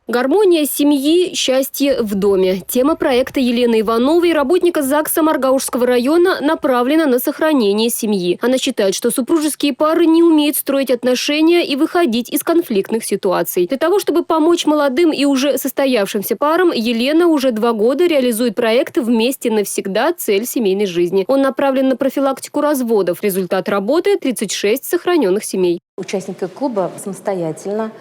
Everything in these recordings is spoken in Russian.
Гармония семьи, счастье в доме. Тема проекта Елены Ивановой, работника ЗАГСа Маргаушского района, направлена на сохранение семьи. Она считает, что супружеские пары не умеют строить отношения и выходить из конфликтных ситуаций. Для того, чтобы помочь молодым и уже состоявшимся парам, Елена уже 2 года реализует проект «Вместе навсегда. Цель семейной жизни». Он направлен на профилактику разводов. Результат работы – 36 сохраненных семей. Участники клуба самостоятельно,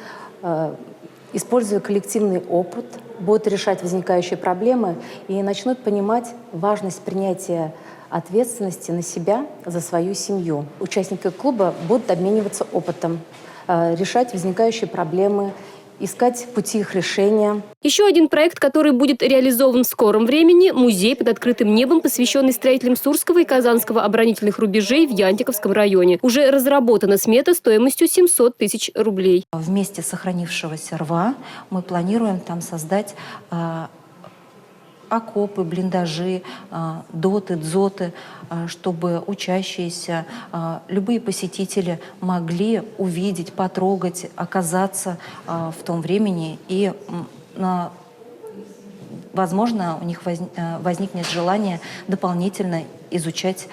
используя коллективный опыт, будут решать возникающие проблемы и начнут понимать важность принятия ответственности на себя за свою семью. Участники клуба будут обмениваться опытом, решать возникающие проблемы, искать пути их решения. Еще один проект, который будет реализован в скором времени – музей под открытым небом, посвященный строителям Сурского и Казанского оборонительных рубежей в Янтиковском районе. Уже разработана смета стоимостью 700 тысяч рублей. В месте сохранившегося рва мы планируем там создать окопы, блиндажи, доты, дзоты, чтобы учащиеся, любые посетители могли увидеть, потрогать, оказаться в том времени и, возможно, у них возникнет желание дополнительно изучать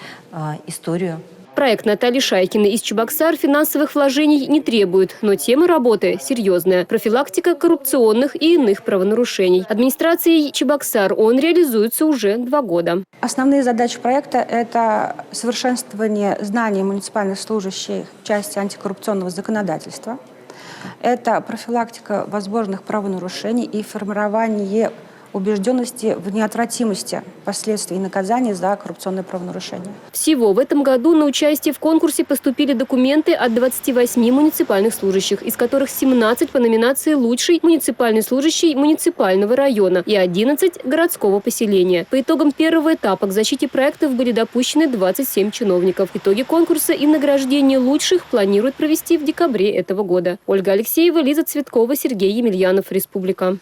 историю. Проект Натальи Шайкиной из Чебоксар финансовых вложений не требует, но тема работы серьезная – профилактика коррупционных и иных правонарушений. Администрацией Чебоксар он реализуется уже 2 года. Основные задачи проекта – это совершенствование знаний муниципальных служащих в части антикоррупционного законодательства, это профилактика возможных правонарушений и формирование убежденности в неотвратимости последствий и наказаний за коррупционное правонарушение. Всего в этом году на участие в конкурсе поступили документы от 28 муниципальных служащих, из которых 17 по номинации «Лучший муниципальный служащий муниципального района» и 11 городского поселения. По итогам первого этапа к защите проектов были допущены 27 чиновников. Итоги конкурса и награждение лучших планируют провести в декабре этого года. Ольга Алексеева, Лиза Цветкова, Сергей Емельянов, Республика.